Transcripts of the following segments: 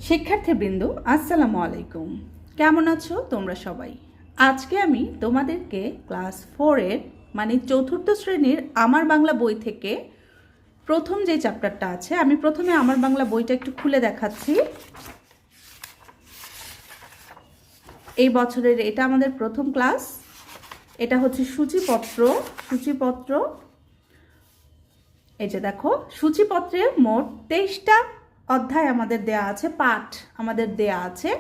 শিক্ষার্থীবৃন্দ আসসালামু আলাইকুম। কেমন আছো তোমরা সবাই? আজকে আমি তোমাদেরকে ক্লাস 4-এর মানে চতুর্থ শ্রেণীর আমার বাংলা বই থেকে প্রথম যে চ্যাপ্টারটা আছে, আমি প্রথমে আমার বাংলা বইটা একটু খুলে দেখাচ্ছি। এই বছরের এটা আমাদের প্রথম ক্লাস। এটা হচ্ছে সূচিপত্র। এই যে দেখো, সূচিপত্রে মোট 23টা অধ্যায় আমাদের দেয়া আছে, পাঠ আমাদের দেয়া আছে।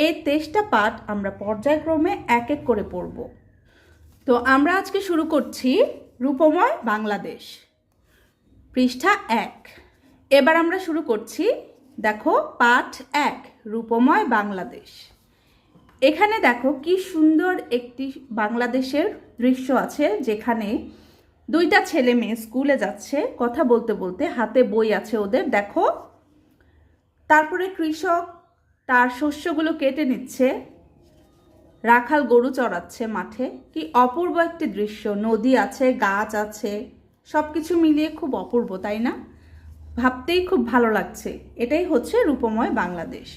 এই 23টা পাঠ আমরা পর্যায়ক্রমে এক এক করে পড়ব। তো আমরা আজকে শুরু করছি রূপময় বাংলাদেশ, পৃষ্ঠা 1। এবার আমরা শুরু করছি, দেখো পাঠ 1 রূপময় বাংলাদেশ। এখানে দেখো কি সুন্দর একটি বাংলাদেশের দৃশ্য আছে, যেখানে দুইটা ছেলে মেয়ে স্কুলে যাচ্ছে, কথা বলতে বলতে, হাতে বই আছে ওদের, দেখো। তারপরে কৃষক তার শস্যগুলো কেটে নিচ্ছে, রাখাল গরু চড়াচ্ছে মাঠে। কি অপূর্ব একটি দৃশ্য, নদী আছে, গাছ আছে, সব কিছু মিলিয়ে খুব অপূর্ব, তাই না? ভাবতেই খুব ভালো লাগছে। এটাই হচ্ছে রূপময় বাংলাদেশ।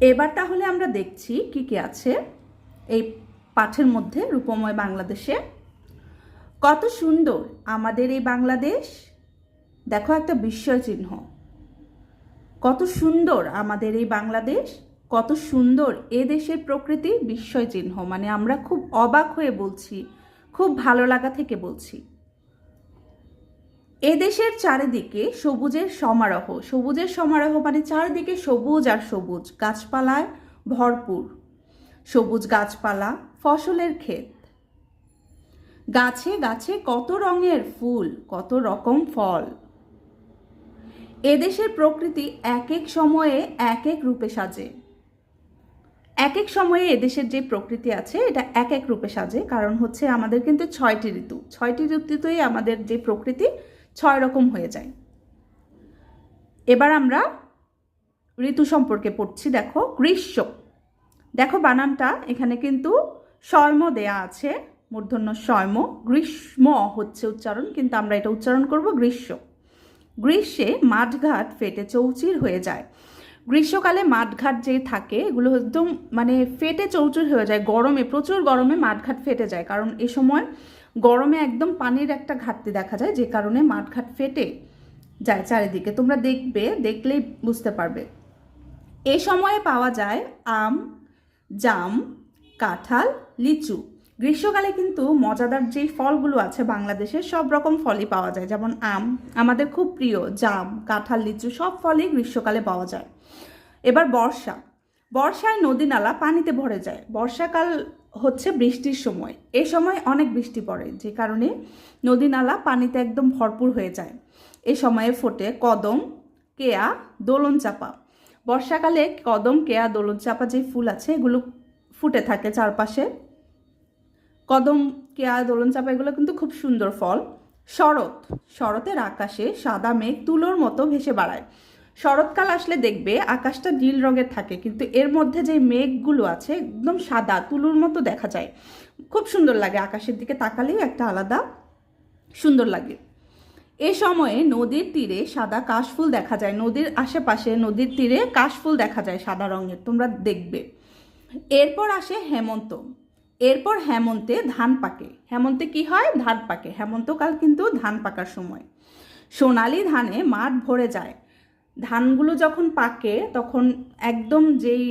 এবার তাহলে আমরা দেখছি কি কি আছে এই পাঠের মধ্যে। রূপময় বাংলাদেশে কত সুন্দর আমাদের এই বাংলাদেশ, দেখো একটা বিস্ময় চিহ্ন। কত সুন্দর আমাদের এই বাংলাদেশ, কত সুন্দর এ দেশের প্রকৃতি, বিস্ময় চিহ্ন। মানে আমরা খুব অবাক হয়ে বলছি, খুব ভালো লাগা থেকে বলছি। এ দেশের চারিদিকে সবুজের সমারোহ মানে চারিদিকে সবুজ আর সবুজ, গাছপালায় ভরপুর, সবুজ গাছপালা, ফসলের ক্ষেত, গাছে গাছে কত রঙের ফুল, কত রকম ফল। এদেশের প্রকৃতি এক এক সময়ে এক এক রূপে সাজে। এক এক সময়ে এদেশের যে প্রকৃতি আছে এটা এক এক রূপে সাজে, কারণ হচ্ছে আমাদের কিন্তু 6টি ঋতু, 6টি ঋতুতেই আমাদের যে প্রকৃতি 6 রকম হয়ে যায়। এবার আমরা ঋতু সম্পর্কে পড়ছি। দেখো গ্রীষ্ম, দেখো বানানটা এখানে কিন্তু শয়ম দেয়া আছে, মূর্ধন্য শয়ম, গ্রীষ্ম হচ্ছে উচ্চারণ, কিন্তু আমরা এটা উচ্চারণ করব গ্রীষ্ম। গ্রীষ্মে মাঠঘাট ফেটে চৌচির হয়ে যায়। গ্রীষ্মকালে মাঠঘাট যে থাকে এগুলো একদম মানে ফেটে চৌচির হয়ে যায়। গরমে, প্রচুর গরমে মাঠঘাট ফেটে যায়, কারণ এ সময় গরমে একদম পানির একটা ঘাটতি দেখা যায়, যে কারণে মাঠঘাট ফেটে যায় চারিদিকে। তোমরা দেখলেই বুঝতে পারবে। এ সময়ে পাওয়া যায় আম, জাম, কাঁঠাল, লিচু। গ্রীষ্মকালে কিন্তু মজাদার যেই ফলগুলো আছে বাংলাদেশের, সব রকম ফলই পাওয়া যায়, যেমন আম আমাদের খুব প্রিয়, জাম, কাঁঠাল, লিচু সব ফলই গ্রীষ্মকালে পাওয়া যায়। এবার বর্ষায় নদী নালা পানিতে ভরে যায়। বর্ষাকাল হচ্ছে বৃষ্টির সময়, এই সময় অনেক বৃষ্টি পড়ে, যে কারণে নদী নালা পানিতে একদম ভরপুর হয়ে যায়। এই সময়ে ফোটে কদম, কেয়া, দোলন চাপা। বর্ষাকালে কদম, কেয়া, দোলন চাপা যে ফুল আছে এগুলো ফুটে থাকে চারপাশে। কদম, কেয়া, দোলন চাপা এগুলো কিন্তু খুব সুন্দর ফল। শরতের আকাশে সাদা মেঘ তুলোর মতো ভেসে বেড়ায়। শরৎকাল আসলে দেখবে আকাশটা নীল রঙের থাকে, কিন্তু এর মধ্যে যে মেঘগুলো আছে একদম সাদা তুলোর মতো দেখা যায়, খুব সুন্দর লাগে। আকাশের দিকে তাকালেও একটা আলাদা সুন্দর লাগে। এ সময়ে নদীর তীরে সাদা কাশফুল দেখা যায়, নদীর আশেপাশে নদীর তীরে কাশফুল দেখা যায় সাদা রঙের, তোমরা দেখবে। এরপর আসে হেমন্ত। এরপর হেমন্তে ধান পাকে। হেমন্তে কি হয়? ধান পাকে। হেমন্তকাল কিন্তু ধান পাকার সময়। সোনালি ধানে মাঠ ভরে যায়। ধানগুলো যখন পাকে তখন একদম যেই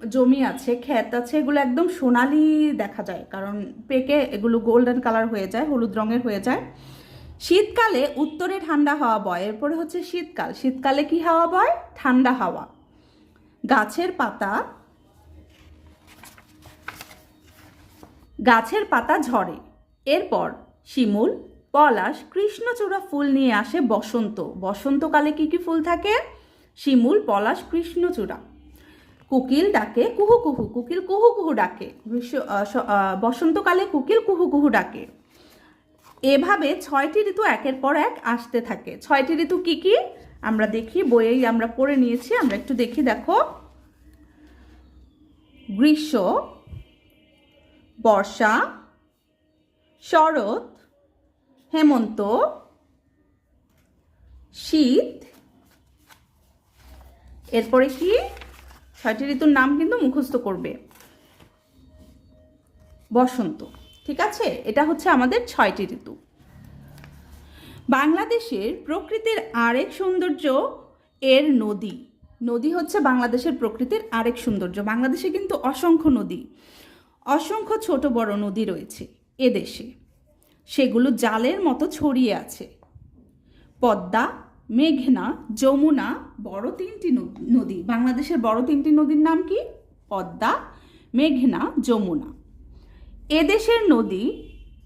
জমি আছে, ক্ষেত আছে, এগুলো একদম সোনালি দেখা যায়, কারণ পেকে এগুলো গোল্ডেন কালার হয়ে যায়, হলুদ রঙের হয়ে যায়। শীতকালে উত্তরে ঠান্ডা হাওয়া বয়। এরপরে হচ্ছে শীতকাল। শীতকালে কি হাওয়া বয়? ঠান্ডা হাওয়া। গাছের পাতা ঝরে। এরপর শিমুল, পলাশ, কৃষ্ণচূড়া ফুল নিয়ে আসে বসন্ত। বসন্তকালে কি কি ফুল থাকে? শিমুল, পলাশ, কৃষ্ণচূড়া। কোকিল ডাকে কুহু কুহু, কোকিল কুহু কুহু ডাকে। বসন্তকালে কোকিল কুহু কুহু ডাকে। এভাবে 6টি ঋতু একের পর এক আসতে থাকে। 6টি ঋতু কি কি আমরা দেখি, বইয়েই আমরা পড়ে নিয়েছি, আমরা একটু দেখি। দেখো, গ্রীষ্ম, বর্ষা, শরৎ, হেমন্ত, শীত, এরপরে কি 6টি ঋতুর নাম কিন্তু মুখস্থ করবে। বসন্ত, ঠিক আছে? এটা হচ্ছে আমাদের 6টি ঋতু। বাংলাদেশের প্রকৃতির আরেক সৌন্দর্য এর নদী। নদী হচ্ছে বাংলাদেশের প্রকৃতির আরেক সৌন্দর্য। বাংলাদেশে কিন্তু অসংখ্য নদী, অসংখ্য ছোট বড় নদী রয়েছে এদেশে, সেগুলো জালের মতো ছড়িয়ে আছে। পদ্মা, মেঘনা, যমুনা, বড় 3টি নদী। বাংলাদেশের বড় 3টি নদীর নাম কি? পদ্মা, মেঘনা, যমুনা। এদেশের নদী,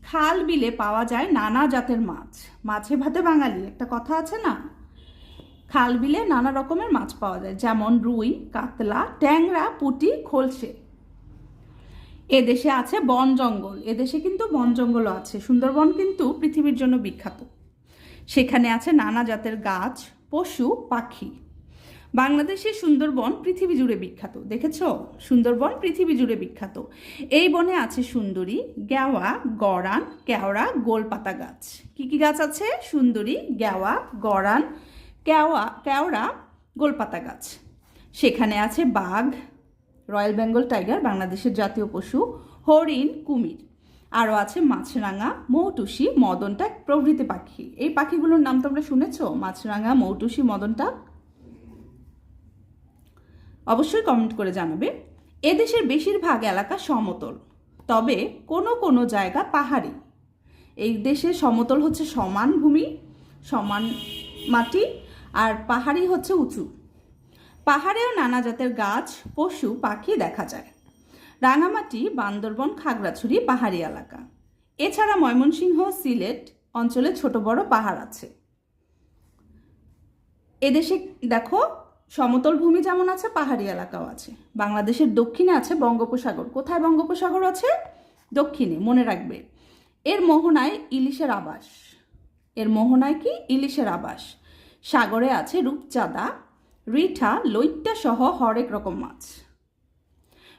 খাল বিলে পাওয়া যায় নানা জাতের মাছ। মাছে ভাতে বাঙালি একটা কথা আছে না? খাল বিলে নানা রকমের মাছ পাওয়া যায়, যেমন রুই, কাতলা, ট্যাংরা, পুঁটি, খলসে। এদেশে আছে বন জঙ্গল। এদেশে কিন্তু বন জঙ্গলও আছে। সুন্দরবন কিন্তু পৃথিবীর জন্য বিখ্যাত। সেখানে আছে নানা জাতের গাছ, পশু, পাখি। বাংলাদেশের সুন্দরবন পৃথিবী জুড়ে বিখ্যাত। দেখেছ? সুন্দরবন পৃথিবী জুড়ে বিখ্যাত। এই বনে আছে সুন্দরী, গেওয়া, গরান, কেওড়া, গোলপাতা গাছ। কি কি গাছ আছে? সুন্দরী, গেওয়া, গরান, কেওড়া, গোলপাতা গাছ। সেখানে আছে বাঘ, রয়্যাল বেঙ্গল টাইগার বাংলাদেশের জাতীয় পশু, হরিণ, কুমির। আরও আছে মাছরাঙা, মৌটুসি, মদনটাক প্রভৃতি পাখি। এই পাখিগুলোর নাম তোমরা শুনেছ? মাছরাঙা, মৌটুসি, মদনটাক? অবশ্যই কমেন্ট করে জানাবে। এদেশের বেশিরভাগ এলাকা সমতল, তবে কোনো কোনো জায়গা পাহাড়ি। এই দেশের সমতল হচ্ছে সমান ভূমি, সমান মাটি, আর পাহাড়ি হচ্ছে উঁচু। পাহাড়েও নানা জাতের গাছ, পশু, পাখি দেখা যায়। রাঙামাটি, বান্দরবন, খাগড়াছড়ি পাহাড়ি এলাকা। এছাড়া ময়মনসিংহ, সিলেট অঞ্চলে ছোট বড় পাহাড় আছে। এদেশে দেখো সমতল ভূমি যেমন আছে, পাহাড়ি এলাকাও আছে। বাংলাদেশের দক্ষিণে আছে বঙ্গোপসাগর। কোথায় বঙ্গোপসাগর আছে? দক্ষিণে, মনে রাখবে। এর মোহনায় ইলিশের আবাস। এর মোহনায় কি? ইলিশের আবাস। সাগরে আছে রূপচাঁদা, রিঠা, লইট্টা সহ হরেক রকম মাছ।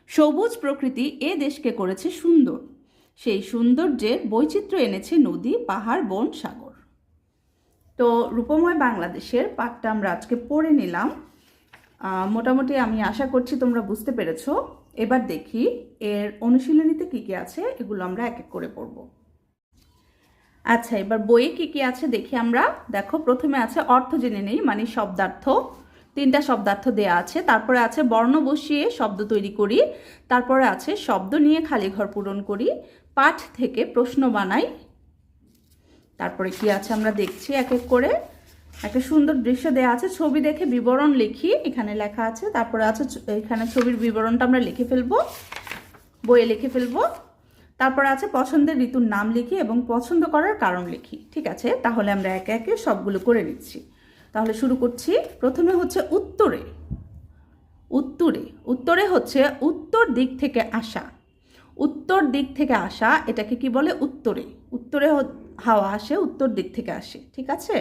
সবুজ প্রকৃতি এ দেশকে করেছে সুন্দর। সেই সৌন্দর্যের বৈচিত্র্য এনেছে নদী, পাহাড়, বন, সাগর। তো রূপময় বাংলাদেশের পাঠটা আমরা আজকে পড়ে নিলাম। মোটামুটি আমি আশা করছি তোমরা বুঝতে পেরেছো। এবার দেখি এর অনুশীলনীতে কি কি আছে, এগুলো আমরা এক এক করে পড়ব। আচ্ছা, এবার বইয়ে কি কি আছে দেখি আমরা। দেখো, প্রথমে আছে অর্থ জেনে নেই, মানে শব্দার্থ। 3টা শব্দার্থ দেয়া আছে। তারপরে আছে বর্ণ বসিয়ে শব্দ তৈরি করি। তারপরে আছে শব্দ নিয়ে খালি ঘর পূরণ করি। পাঠ থেকে প্রশ্ন বানাই। তারপরে কি আছে আমরা দেখছি এক এক করে। একটা সুন্দর দৃশ্য দেয়া আছে, ছবি দেখে বিবরণ লিখি, এখানে লেখা আছে। তারপরে আছে এখানে ছবির বিবরণটা আমরা লিখে ফেলবো, বইয়ে লিখে ফেলবো। তারপরে আছে পছন্দের ঋতুর নাম লিখি এবং পছন্দ করার কারণ লিখি। ঠিক আছে, তাহলে আমরা একে একে সবগুলো করে নিচ্ছি। তাহলে শুরু করছি। প্রথমে হচ্ছে উত্তরে। উত্তরে, উত্তরে হচ্ছে উত্তর দিক থেকে আসা। উত্তর দিক থেকে আসা, এটাকে কি বলে? উত্তরে। উত্তরে হাওয়া আসে, উত্তর দিক থেকে আসে। ঠিক আছে,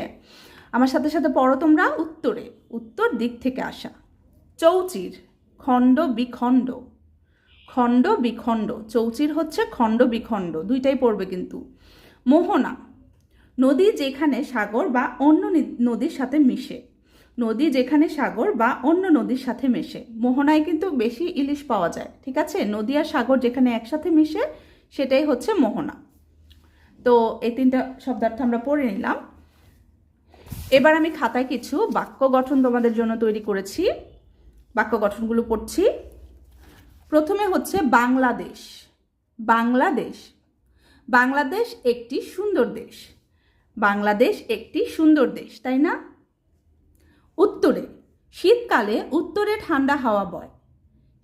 আমার সাথে সাথে পড়ো তোমরা। উত্তরে, উত্তর দিক থেকে আসা। চৌচির, খণ্ড বিখণ্ড। খণ্ড বিখণ্ড, চৌচির হচ্ছে খণ্ড বিখণ্ড, দুইটাই পড়বে কিন্তু। মোহনা, নদী যেখানে সাগর বা অন্য নদীর সাথে মিশে। নদী যেখানে সাগর বা অন্য নদীর সাথে মেশে। মোহনায় কিন্তু বেশি ইলিশ পাওয়া যায়। ঠিক আছে, নদী আর সাগর যেখানে একসাথে মিশে সেটাই হচ্ছে মোহনা। তো এই 3টা শব্দার্থ আমরা পড়ে নিলাম। এবার আমি খাতায় কিছু বাক্য গঠন তোমাদের জন্য তৈরি করেছি। বাক্য গঠনগুলো পড়ছি। প্রথমে হচ্ছে বাংলাদেশ। বাংলাদেশ, বাংলাদেশ একটি সুন্দর দেশ। বাংলাদেশ একটি সুন্দর দেশ, তাই না? উত্তরে, শীতকালে উত্তরে ঠান্ডা হাওয়া বয়।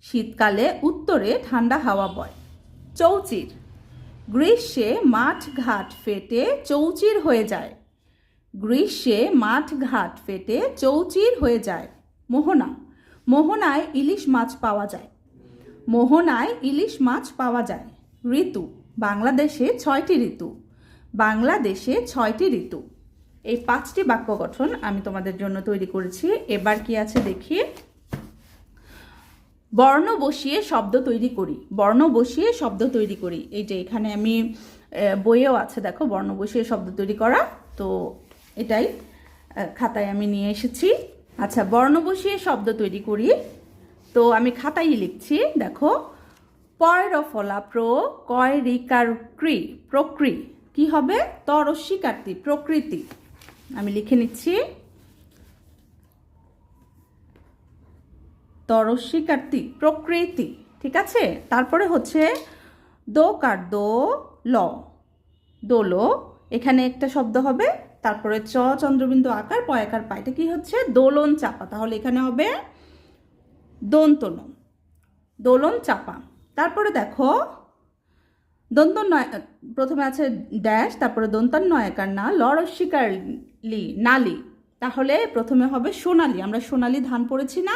শীতকালে উত্তরে ঠান্ডা হাওয়া বয়। চৌচির, গ্রীষ্মে মাঠ ঘাট ফেটে চৌচির হয়ে যায়। গ্রীষ্মে মাঠ ঘাট ফেটে চৌচির হয়ে যায়। মোহনা, মোহনায় ইলিশ মাছ পাওয়া যায়। মোহনায় ইলিশ মাছ পাওয়া যায়। ঋতু, বাংলাদেশে 6টি ঋতু। বাংলাদেশে 6টি ঋতু। এই 5টি বাক্য গঠন আমি তোমাদের জন্য তৈরি করেছি। এবার কি আছে দেখি। বর্ণ বসিয়ে শব্দ তৈরি করি। বর্ণ বসিয়ে শব্দ তৈরি করি, এই যে এখানে আমি বইয়েও আছে, দেখো বর্ণ বসিয়ে শব্দ তৈরি করা। তো এটাই খাতায় আমি নিয়ে এসেছি। আচ্ছা, বর্ণ বসিয়ে শব্দ তৈরি করি। তো আমি খাতায় লিখছি, দেখো পয় র ফলা প্র, কয় রিকার ক্রি, প্রক্রি, কি হবে তরস্বীকার্তি, প্রকৃতি। আমি লিখে নিচ্ছি তরস্বীকার্তি, প্রকৃতি, ঠিক আছে। তারপরে হচ্ছে দোকার দো ল, দোলো, এখানে একটা শব্দ হবে। তারপরে চ চন্দ্রবিন্দু আকার পয়াকার পা, এটা কি হচ্ছে দোলন চাপা, তাহলে এখানে হবে দন্তন, দোলন চাপা। তারপরে দেখো দন্ত নয়, প্রথমে আছে ড্যাশ, তারপরে দন্তান নয়াকার না, লরস্বীকার লি, নালি, তাহলে প্রথমে হবে সোনালি, আমরা সোনালি ধান পড়েছি না,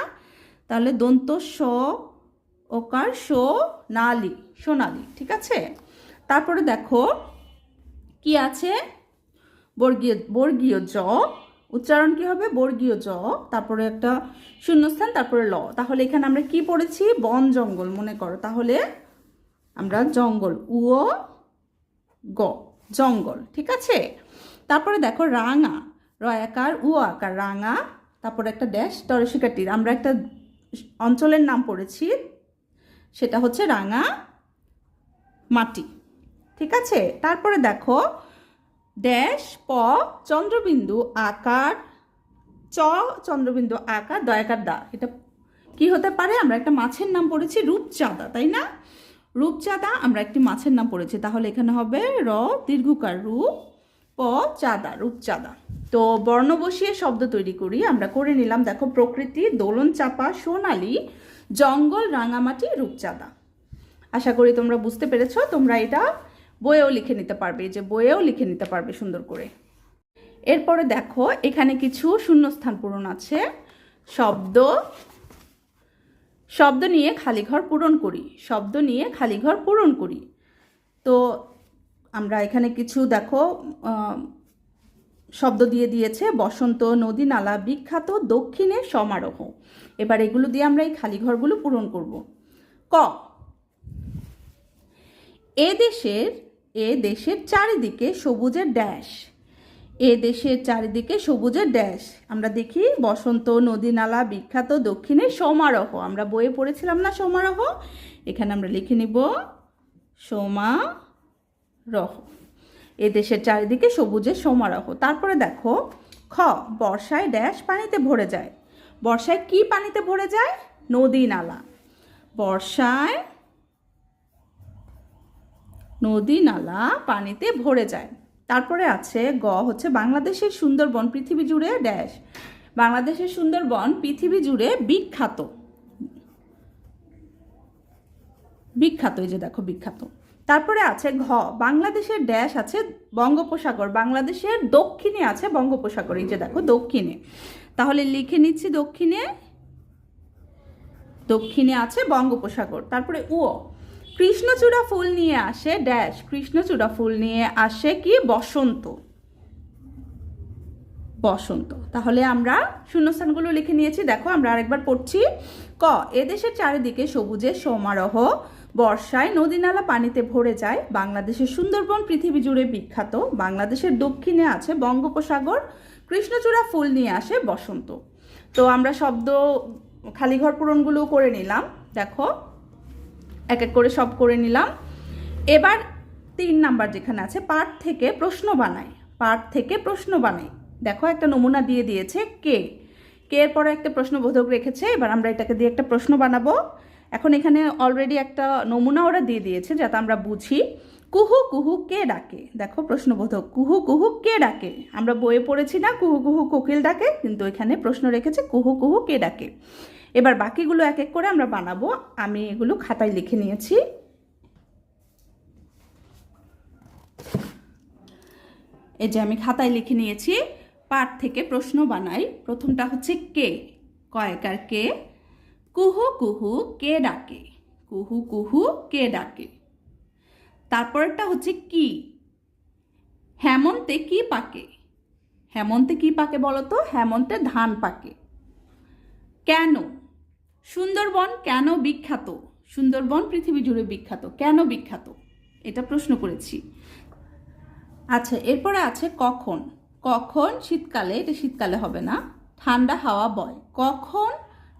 তাহলে দন্ত স ওকার সো নালি, সোনালি, ঠিক আছে। তারপরে দেখো কি আছে বর্গীয়, বর্গীয় জ, উচ্চারণ কি হবে বর্গীয় জ, তারপরে একটা শূন্যস্থান, তারপরে ল, তাহলে এখানে আমরা কি পড়েছি বন জঙ্গল মনে করো, তাহলে আমরা জঙ্গল, উও গ, জঙ্গল, ঠিক আছে। তারপরে দেখো রাঙা, র আকার উ আকার রাঙা, তারপরে একটা ড্যাশ তরস্বীকার্তির, আমরা একটা অঞ্চলের নাম পড়েছি, সেটা হচ্ছে রাঙা মাটি, ঠিক আছে। তারপরে দেখো ড্যাশ প চন্দ্রবিন্দু আকার, চ চন্দ্রবিন্দু আকার দয়াকার দা, এটা কি হতে পারে, আমরা একটা মাছের নাম পড়েছি রূপচাঁদা, তাই না, রূপচাঁদা, আমরা একটি মাছের নাম পড়েছি, তাহলে এখানে হবে র দীর্ঘকার রূপ, প চাঁদা, রূপচাঁদা। তো বর্ণ বসিয়ে শব্দ তৈরি করি, আমরা করে নিলাম, দেখো প্রকৃতি, দোলন চাপা, সোনালি, জঙ্গল, রাঙামাটি, রূপচাঁদা। আশা করি তোমরা বুঝতে পেরেছো। তোমরা এটা বইয়েও লিখে নিতে পারবে, যে বইয়েও লিখে নিতে পারবে সুন্দর করে। এরপরে দেখো এখানে কিছু শূন্যস্থান পূরণ আছে, শব্দ, শব্দ নিয়ে খালি ঘর পূরণ করি, শব্দ নিয়ে খালি ঘর পূরণ করি। তো আমরা এখানে কিছু দেখো শব্দ দিয়ে দিয়েছে, বসন্ত, নদী, নালা, বিখ্যাত, দক্ষিণে, সমারোহ। এবার এগুলো দিয়ে আমরা এই খালি ঘরগুলো পূরণ করব। ক, এ দেশের চারিদিকে সবুজের ড্যাশ, এ দেশের চারিদিকে সবুজের ড্যাশ, আমরা দেখি বসন্ত, নদী, নালা, বিখ্যাত, দক্ষিণে, সমারোহ, আমরা বইয়ে পড়েছিলাম না সমারোহ, এখানে আমরা লিখে নিব সমারোহ, এ দেশের চারিদিকে সবুজের সমারোহ। তারপরে দেখো খ, বর্ষায় ড্যাশ পানিতে ভরে যায়, বর্ষায় কি পানিতে ভরে যায়, নদী, নালা, বর্ষায় নদী, নালা পানিতে ভরে যায়। তারপরে আছে গ, হচ্ছে বাংলাদেশের সুন্দরবন পৃথিবী জুড়ে ড্যাশ, বাংলাদেশের সুন্দরবন পৃথিবী জুড়ে বিখ্যাত, বিখ্যাত, এই যে দেখো বিখ্যাত। তারপরে আছে ঘ, বাংলাদেশের ড্যাশ আছে বঙ্গোপসাগর, বাংলাদেশের দক্ষিণে আছে বঙ্গোপসাগর, এই যে দেখো দক্ষিণে, তাহলে লিখে নিচ্ছি দক্ষিণে, দক্ষিণে আছে বঙ্গোপসাগর। তারপরে উ, কৃষ্ণচূড়া ফুল নিয়ে আসে ড্যাশ, কৃষ্ণচূড়া ফুল নিয়ে আসে কি বসন্ত, বসন্ত, তাহলে আমরা শূন্যস্থানগুলো লিখে নিয়েছি। দেখো আমরা আরেকবার পড়ছি। ক, এদেশের চারিদিকে সবুজের সমারোহ, বর্ষায় নদী নালা পানিতে ভরে যায়, বাংলাদেশের সুন্দরবন পৃথিবী জুড়ে বিখ্যাত, বাংলাদেশের দক্ষিণে আছে বঙ্গোপসাগর, কৃষ্ণচূড়া ফুল নিয়ে আসে বসন্ত। তো আমরা শব্দ খালি ঘর পূরণগুলো করে নিলাম, দেখো এক এক করে সব করে নিলাম। এবার 3 নাম্বার যেখানে আছে পাঠ থেকে প্রশ্ন বানাই, পাঠ থেকে প্রশ্ন বানাই, দেখো একটা নমুনা দিয়ে দিয়েছে কে, কে এর পরে একটা প্রশ্নবোধক রেখেছে, এবার আমরা এটাকে দিয়ে একটা প্রশ্ন বানাবো। এখন এখানে অলরেডি একটা নমুনা ওরা দিয়ে দিয়েছে যাতে আমরা বুঝি। কুহু কুহু কে ডাকে, দেখো প্রশ্নবোধক, কুহু কুহু কে ডাকে, আমরা বইয়ে পড়েছি না কুহু কুহু কোকিল ডাকে, কিন্তু এখানে প্রশ্ন রেখেছে কুহু কুহু কে ডাকে। এবার বাকিগুলো এক এক করে আমরা বানাবো, আমি এগুলো খাতায় লিখে নিয়েছি। এই যে আমি খাতায় লিখে নিয়েছি, পাঠ থেকে প্রশ্ন বানাই। প্রথমটা হচ্ছে কে, কয়কার কে, কুহু কুহু কে ডাকে, কুহু কুহু কে ডাকে। তারপরটা হচ্ছে কি, হেমন্তে কি পাকে, হেমন্তে কি পাকে বলো তো, হেমন্তে ধান পাকে। কেন, সুন্দরবন কেন বিখ্যাত, সুন্দরবন পৃথিবী জুড়ে বিখ্যাত, কেন বিখ্যাত, এটা প্রশ্ন করেছি। আচ্ছা এরপরে আছে কখন, কখন শীতকালে, এটা শীতকালে হবে না, ঠান্ডা হাওয়া বয়। কখন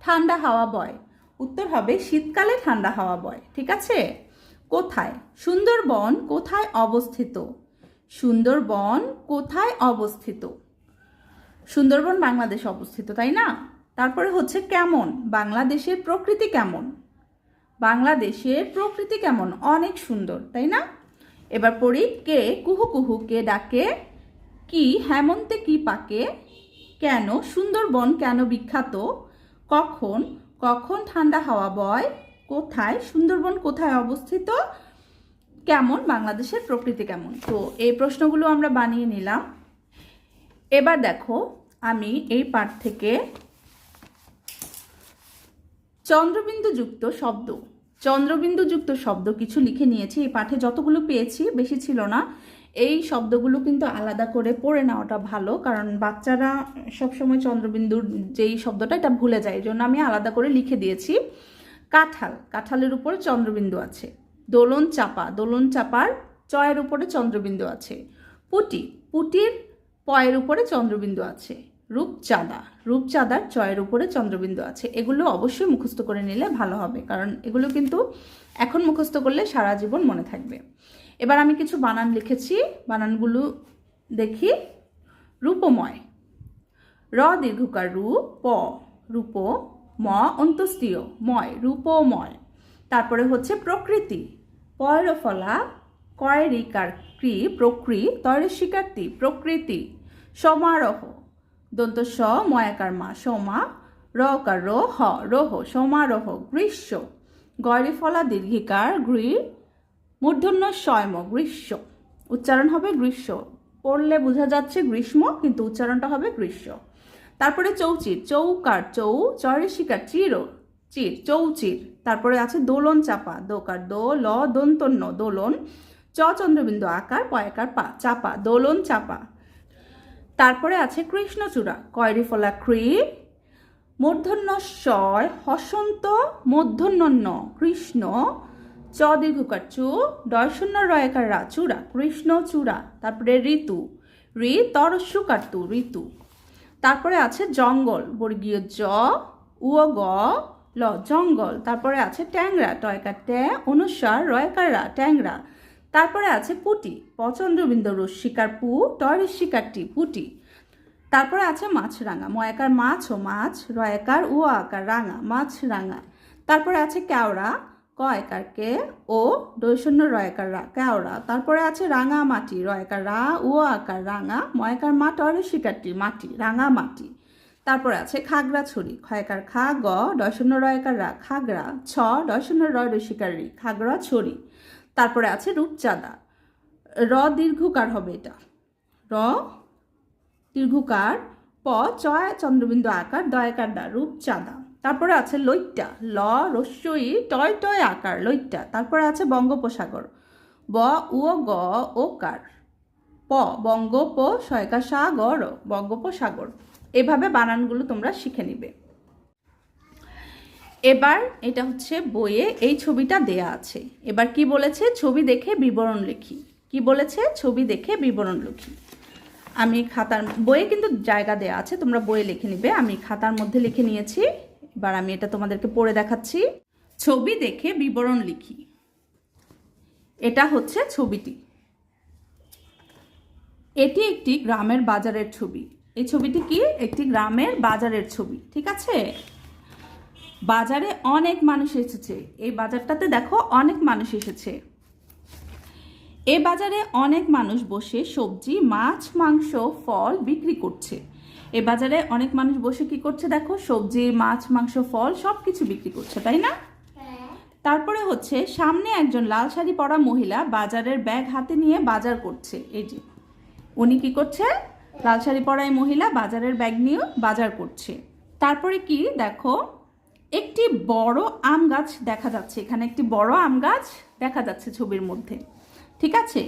ঠান্ডা হাওয়া বয়? উত্তর হবে শীতকালে ঠান্ডা হাওয়া বয়। ঠিক আছে। কোথায়? সুন্দরবন কোথায় অবস্থিত? সুন্দরবন কোথায় অবস্থিত? সুন্দরবন বাংলাদেশে অবস্থিত, তাই না? তারপরে হচ্ছে কেমন? বাংলাদেশের প্রকৃতি কেমন? বাংলাদেশের প্রকৃতি কেমন? অনেক সুন্দর, তাই না? এবার পড়ি, কে কুহু কুহু কে ডাকে? কি হেমন্তে কি পাকে? কেন সুন্দরবন কেন বিখ্যাত? কখন কখন ঠান্ডা হাওয়া বয়? কোথায় সুন্দরবন কোথায় অবস্থিত? কেমন বাংলাদেশের প্রকৃতি কেমন? তো এই প্রশ্নগুলো আমরা বানিয়ে নিলাম। এবার দেখো, আমি এই পাঠ থেকে চন্দ্রবিন্দুযুক্ত শব্দ, চন্দ্রবিন্দুযুক্ত শব্দ কিছু লিখে নিয়েছি। এই পাঠে যতগুলো পেয়েছি, বেশি ছিল না। এই শব্দগুলো কিন্তু আলাদা করে পড়ে নেওয়াটা ভালো, কারণ বাচ্চারা সবসময় চন্দ্রবিন্দুর যেই শব্দটা এটা ভুলে যায়, এই জন্য আমি আলাদা করে লিখে দিয়েছি। কাঁঠাল, কাঁঠালের উপরে চন্দ্রবিন্দু আছে। দোলন চাপা, দোলন চাপার চয়ের উপরে চন্দ্রবিন্দু আছে। পুটি, পুটির পয়ের উপরে চন্দ্রবিন্দু আছে। রূপচাঁদা, রূপচাঁদার চয়ের উপরে চন্দ্রবিন্দু আছে। এগুলো অবশ্যই মুখস্থ করে নিলে ভালো হবে, কারণ এগুলো কিন্তু এখন মুখস্থ করলে সারা জীবন মনে থাকবে। এবার আমি কিছু বানান লিখেছি, বানানগুলো দেখি। রূপময়, র দীর্ঘকার রূ, প রূপ, ম অন্তস্তীয় ময়, রূপময়। তারপরে হচ্ছে প্রকৃতি, পয়ের ফলা, কয়ের ইকার ক্রি, প্রকৃ, তয়ের শিকার্তি, প্রকৃতি। সমারোহ, দন্ত স ময়াকার মা, সমা, রকার রো, হ রোহ, সমারোহ। গ্রীষ্ম, গয়রি ফলা দীর্ঘিকার গ্রী, মূর্ধন্য শয়ম, গ্রীষ্ম। উচ্চারণ হবে গ্রীষ্ম, পড়লে বোঝা যাচ্ছে গ্রীষ্ম, কিন্তু উচ্চারণটা হবে গ্রীষ্ম। তারপরে চৌচির, চৌকার চৌ, চয়ের শিকার চির, চির, চৌচির। তারপরে আছে দোলন চাপা, দোকার দো, ল দন্তন্য, দোলন, চ চন্দ্রবিন্দু আকার, পয়াকার পা, চাপা, দোলন চাপা। তারপরে আছে কৃষ্ণচূড়া, কয়রি ফলা ক্রি, মূর্ধন্য শয়, হসন্ত মূর্ধন্য কৃষ্ণ, চ দীর্ঘকার চু, ডয়শূন্য রয়কার রা, চূড়া, কৃষ্ণচূড়া। তারপরে ঋতু, ঋ তরস্যুকার তু, ঋতু। তারপরে আছে জঙ্গল, বর্গীয় জ, উয় গ, ল, জঙ্গল। তারপরে আছে ট্যাংরা, টয়কার ট্যা, অনুস্বার রয়কার রা, ট্যাংরা। তারপরে আছে পুটি, পচন্দ্রবিন্দু রস্মিকার পু, টয় রস্মিকারটি, পুটি। তারপরে আছে মাছরাঙা, ময়াকার মাছ ও মাছ, রয়াকার উ আকার রাঙা, মাছরাঙা। তারপরে আছে কেওড়া, ক একার কে ও দৈশূন্য রয়াকার রা, কেওড়া। তারপরে আছে রাঙামাটি, রয়াকার রা উ আকার রাঙা, ময়াকার মা, টয় শিকারটি, মাটি, রাঙামাটি। তারপরে আছে খাগড়াছড়ি, খয়কার খা গ, দশূন্য রয়াকার রা, খাগড়া, ছ দশূন্য রয় রসিকার রি, খাগড়াছড়ি। তারপরে আছে রূপচাঁদা, র দীর্ঘকার হবে এটা, র দীর্ঘকার, প চয় চন্দ্রবিন্দু আকার, দয়াকার দা, রূপচাঁদা। তারপরে আছে লইট্টা, ল রস্যই টয় টয় আকার, লইট্টা। তারপরে আছে বঙ্গোপসাগর, ব উ গ ওকার, প বঙ্গোপ শয়কা সাগর, বঙ্গোপসাগর। এভাবে বানানগুলো তোমরা শিখে নিবে। এবার এটা হচ্ছে বইয়ে এই ছবিটা দেয়া আছে। এবার কি বলেছে? ছবি দেখে বিবরণ লিখি। কি বলেছে? ছবি দেখে বিবরণ লিখি। আমি খাতার, বইয়ে কিন্তু জায়গা দেয়া আছে, তোমরা বইয়ে লিখে নিবে। আমি খাতার মধ্যে লিখে নিয়েছি। এবার আমি এটা তোমাদেরকে পড়ে দেখাচ্ছি। ছবি দেখে বিবরণ লিখি। এটা হচ্ছে ছবিটি। এটি একটি গ্রামের বাজারের ছবি। এই ছবিটি কি? একটি গ্রামের বাজারের ছবি। ঠিক আছে? বাজারে অনেক মানুষ এসেছে। এই বাজারটাতে দেখো অনেক মানুষ এসেছে। এই বাজারে অনেক মানুষ বসে সবজি, মাছ, মাংস, ফল বিক্রি করছে। এই বাজারে অনেক মানুষ বসে কি করছে? দেখো সবজি, মাছ, মাংস, ফল সব কিছু বিক্রি করছে, তাই না? তারপরে হচ্ছে সামনে একজন লাল শাড়ি পরা মহিলা বাজারের ব্যাগ হাতে নিয়ে বাজার করছে। এই যে উনি কি করছে? লাল শাড়ি পরা এই মহিলা বাজারের ব্যাগ নিয়ে বাজার করছে। তারপরে কি দেখো, একটি বড় আম গাছ দেখা যাচ্ছে। এখানে একটি বড় আম গাছ দেখা যাচ্ছে ছবির মধ্যে। ঠিক আছে?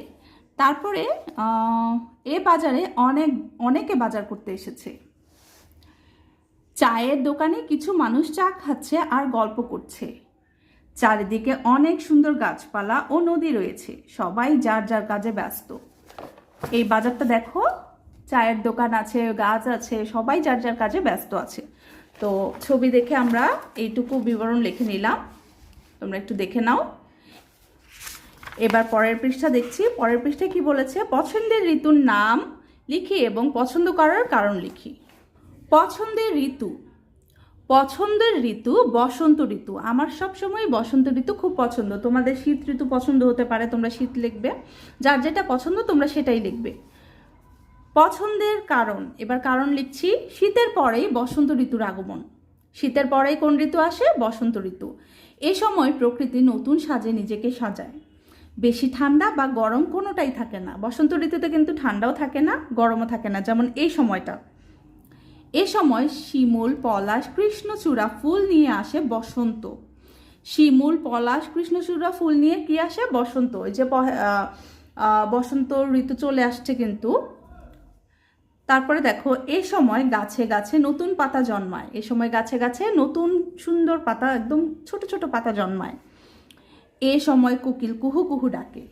তারপরে এ বাজারে অনেকে বাজার করতে এসেছে। চায়ের দোকানে কিছু মানুষ চা খাচ্ছে আর গল্প করছে। চারিদিকে অনেক সুন্দর গাছপালা ও নদী রয়েছে। সবাই যার যার কাজে ব্যস্ত। এই বাজারটা দেখো চায়ের দোকান আছে, গাছ আছে, সবাই যার যার কাজে ব্যস্ত আছে। তো ছবি দেখে আমরা এইটুকু বিবরণ লিখে নিলাম, তোমরা একটু দেখে নাও। এবার পরের পৃষ্ঠা দেখছি। পরের পৃষ্ঠায় কি বলেছে? পছন্দের ঋতুর নাম লিখি এবং পছন্দ করার কারণ লিখি। পছন্দের ঋতু, পছন্দের ঋতু বসন্ত ঋতু। আমার সবসময় বসন্ত ঋতু খুব পছন্দ। তোমাদের শীত ঋতু পছন্দ হতে পারে, তোমরা শীত লিখবে, যার যেটা পছন্দ তোমরা সেটাই লিখবে। পছন্দের কারণ, এবার কারণ লিখছি। শীতের পরেই বসন্ত ঋতুর আগমন। শীতের পরেই কোন ঋতু আসে? বসন্ত ঋতু। এ সময় প্রকৃতি নতুন সাজে নিজেকে সাজায়। বেশি ঠান্ডা বা গরম কোনোটাই থাকে না। বসন্ত ঋতুতে কিন্তু ঠান্ডাও থাকে না, গরমও থাকে না, যেমন এই সময়টা। এ সময় শিমুল, পলাশ, কৃষ্ণচূড়া ফুল নিয়ে আসে বসন্ত। শিমুল, পলাশ, কৃষ্ণচূড়া ফুল নিয়ে কি আসে? বসন্ত। এই যে বসন্ত ঋতু চলে আসছে কিন্তু। তারপরে দেখো, এ সময় গাছে গাছে নতুন পাতা জন্মায়। এ সময় গাছে গাছে নতুন সুন্দর পাতা, একদম ছোট ছোট পাতা জন্মায়। এ সময় কোকিল কুহু কুহু ডাকে।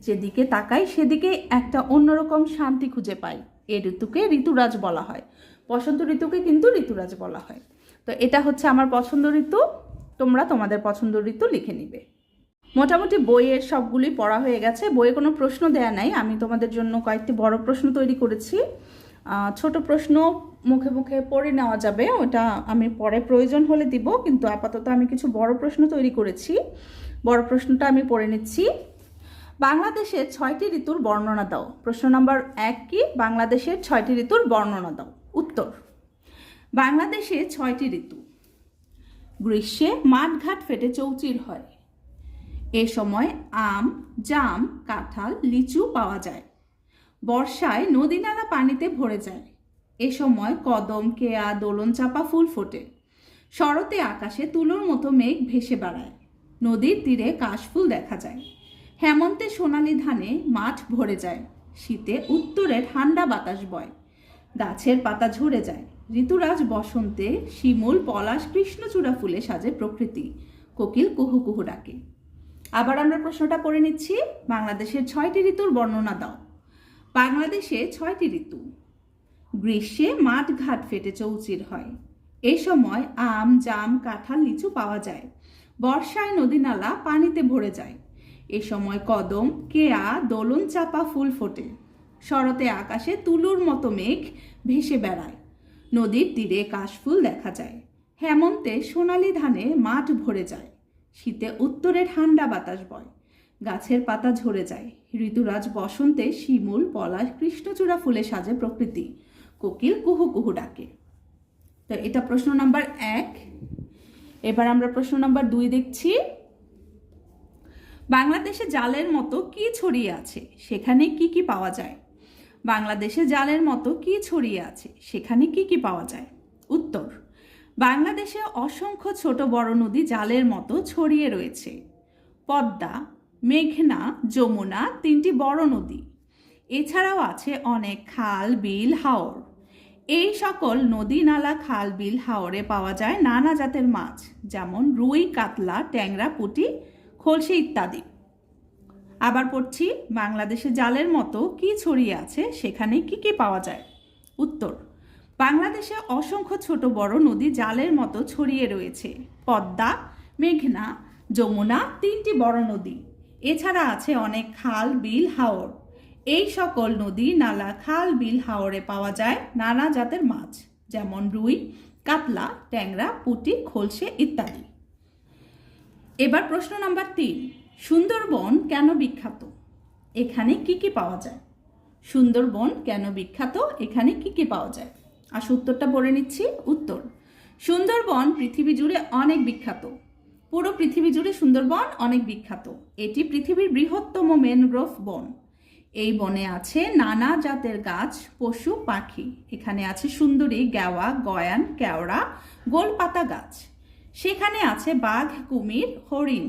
যেদিকে তাকাই সেদিকে একটা অন্যরকম শান্তি খুঁজে পাই। এ ঋতুকে ঋতুরাজ বলা হয়। বসন্ত ঋতুকে কিন্তু ঋতুরাজ বলা হয়। তো এটা হচ্ছে আমার পছন্দ ঋতু। তোমরা তোমাদের পছন্দ ঋতু লিখে নিবে। মোটামুটি বইয়ের সবগুলোই পড়া হয়ে গেছে। বইয়ে কোনো প্রশ্ন দেয়া নাই, আমি তোমাদের জন্য কয়েকটি বড় প্রশ্ন তৈরি করেছি। ছোট প্রশ্ন মুখে মুখে পড়ে নেওয়া যাবে, ওটা আমি পরে প্রয়োজন হলে দিব, কিন্তু আপাতত আমি কিছু বড় প্রশ্ন তৈরি করেছি। বড় প্রশ্নটা আমি পড়ে নিচ্ছি। বাংলাদেশের 6টি ঋতুর বর্ণনা দাও। প্রশ্ন নম্বর 1 কি? বাংলাদেশের 6টি ঋতুর বর্ণনা দাও। উত্তর: বাংলাদেশে 6টি ঋতু। গ্রীষ্মে মাঠঘাট ফেটে চৌচির হয়। এ সময় আম, জাম, কাঁঠাল, লিচু পাওয়া যায়। বর্ষায় নদী নালা পানিতে ভরে যায়। এ সময় কদম, কেয়া, দোলন চাপা ফুল ফোটে। শরতে আকাশে তুলোর মতো মেঘ ভেসে বেড়ায়। নদীর তীরে কাশফুল দেখা যায়। হেমন্তে সোনালি ধানে মাঠ ভরে যায়। শীতে উত্তরে ঠান্ডা বাতাস বয়। গাছের পাতা ঝরে যায়। ঋতুরাজ বসন্তে শিমুল, পলাশ, কৃষ্ণচূড়া ফুলে সাজে প্রকৃতি। কোকিল কুহু কুহু ডাকে। আবার আমরা প্রশ্নটা পড়ে নিচ্ছি। বাংলাদেশের 6টি ঋতুর বর্ণনা দাও। বাংলাদেশে 6টি ঋতু। গ্রীষ্মে মাঠ ঘাট ফেটে চৌচির হয়। এ সময় আম, জাম, কাঁঠাল, লিচু পাওয়া যায়। বর্ষায় নদী নালা পানিতে ভরে যায়। এ সময় কদম, কেয়া, দোলন চাপা ফুল ফোটে। শরতে আকাশে তুলোর মতো মেঘ ভেসে বেড়ায়। নদীর তীরে কাশফুল দেখা যায়। হেমন্তে সোনালি ধানে মাঠ ভরে যায়। শীতে উত্তরে ঠান্ডা বাতাস বয়। গাছের পাতা ঝরে যায়। ঋতুরাজ বসন্তে শিমুল, পলাশ, কৃষ্ণচূড়া ফুলে সাজে প্রকৃতি। কোকিল কুহু কুহু ডাকে। তো এটা প্রশ্ন নাম্বার 1। এবার আমরা প্রশ্ন নাম্বার 2 দেখছি। বাংলাদেশে জালের মতো কি ছড়িয়ে আছে, সেখানে কি কি পাওয়া যায়? বাংলাদেশে জালের মতো কি ছড়িয়ে আছে, সেখানে কি কি পাওয়া যায়? উত্তর: বাংলাদেশে অসংখ্য ছোট বড় নদী জালের মতো ছড়িয়ে রয়েছে। পদ্মা, মেঘনা, যমুনা 3টি বড় নদী। এছাড়াও আছে অনেক খাল, বিল, হাওর। এই সকল নদী, নালা, খাল, বিল, হাওরে পাওয়া যায় নানা জাতের মাছ, যেমন রুই, কাতলা, ট্যাংরা, পুঁটি, খলসি ইত্যাদি। আবার পড়ছি, বাংলাদেশে জালের মতো কি ছড়িয়ে আছে, সেখানে কি কি পাওয়া যায়? উত্তর: বাংলাদেশে অসংখ্য ছোট বড় নদী জালের মতো ছড়িয়ে রয়েছে। পদ্মা, মেঘনা, যমুনা 3টি বড় নদী। এছাড়া আছে অনেক খাল, বিল, হাওর। এই সকল নদী, নালা, খাল, বিল, হাওরে পাওয়া যায় নানা জাতের মাছ, যেমন রুই, কাতলা, ট্যাংরা, পুঁটি, খলসে ইত্যাদি। এবার প্রশ্ন নাম্বার 3। সুন্দরবন কেন বিখ্যাত, এখানে কি কি পাওয়া যায়? সুন্দরবন কেন বিখ্যাত, এখানে কি কি পাওয়া যায়? আর উত্তরটা পড়ে নিচ্ছি। উত্তর: সুন্দরবন পৃথিবী জুড়ে অনেক বিখ্যাত। পুরো পৃথিবী জুড়ে সুন্দরবন অনেক বিখ্যাত। এটি পৃথিবীর বৃহত্তম ম্যানগ্রোভ বন। এই বনে আছে নানা জাতের গাছ, পশু, পাখি। এখানে আছে সুন্দরী, গেওয়া, গয়ান, কেওড়া, গোলপাতা গাছ। সেখানে আছে বাঘ, কুমির, হরিণ।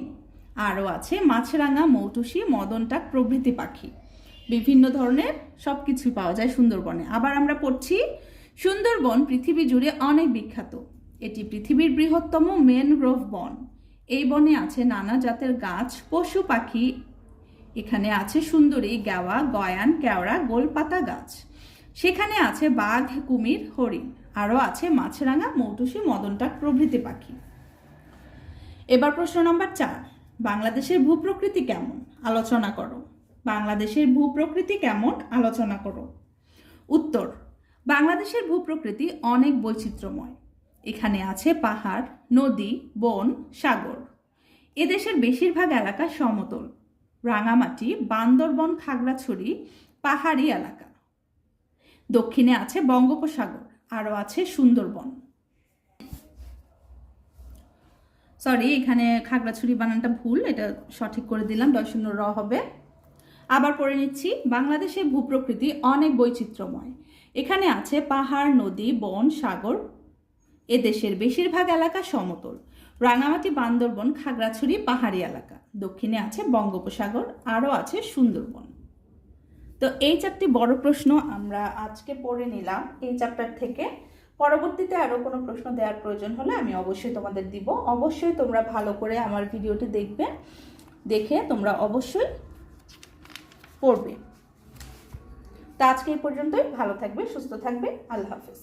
আরও আছে মাছরাঙা, মৌটুসি, মদনটাক প্রভৃতি পাখি। বিভিন্ন ধরনের সব কিছুই পাওয়া যায় সুন্দরবনে। আবার আমরা পড়ছি, সুন্দরবন পৃথিবী জুড়ে অনেক বিখ্যাত। এটি পৃথিবীর বৃহত্তম ম্যানগ্রোভ বন। এই বনে আছে নানা জাতের গাছ, পশু, পাখি। এখানে আছে সুন্দরী, গেওয়া, গয়ান, কেওড়া, গোলপাতা গাছ। সেখানে আছে বাঘ, কুমির, হরিণ, আরও আছে মাছরাঙা, মৌটুসি, মদনটাক প্রভৃতি পাখি। এবার প্রশ্ন নম্বর 4, বাংলাদেশের ভূপ্রকৃতি কেমন আলোচনা করো। বাংলাদেশের ভূপ্রকৃতি কেমন আলোচনা করো। উত্তর, বাংলাদেশের ভূপ্রকৃতি অনেক বৈচিত্র্যময়। এখানে আছে পাহাড়, নদী, বন, সাগর। এদেশের বেশিরভাগ এলাকা সমতল, রাঙামাটি, বান্দরবন, খাগড়াছড়ি পাহাড়ি এলাকা। দক্ষিণে আছে বঙ্গোপসাগর, আরও আছে সুন্দরবন। সরি, এখানে খাগড়াছড়ি বানানটা ভুল, এটা সঠিক করে দিলাম, দশন্য র হবে। আবার পড়ে নিচ্ছি, বাংলাদেশের ভূপ্রকৃতি অনেক বৈচিত্র্যময়। এখানে আছে পাহাড়, নদী, বন, সাগর। এদেশের বেশিরভাগ এলাকা সমতল, রাঙামাটি, বান্দরবন, খাগড়াছড়ি পাহাড়ি এলাকা। দক্ষিণে আছে বঙ্গোপসাগর, আরও আছে সুন্দরবন। তো এই 4টি বড় প্রশ্ন আমরা আজকে পড়ে নিলাম এই চ্যাপ্টার থেকে। পরবর্তীতে আরও কোনো প্রশ্ন দেওয়ার প্রয়োজন হলে আমি অবশ্যই তোমাদের দিব। অবশ্যই তোমরা ভালো করে আমার ভিডিওটি দেখবে, দেখে তোমরা অবশ্যই পড়বে। তো আজকে এই পর্যন্তই। ভালো থাকবে, সুস্থ থাকবে। আল্লাহ হাফেজ।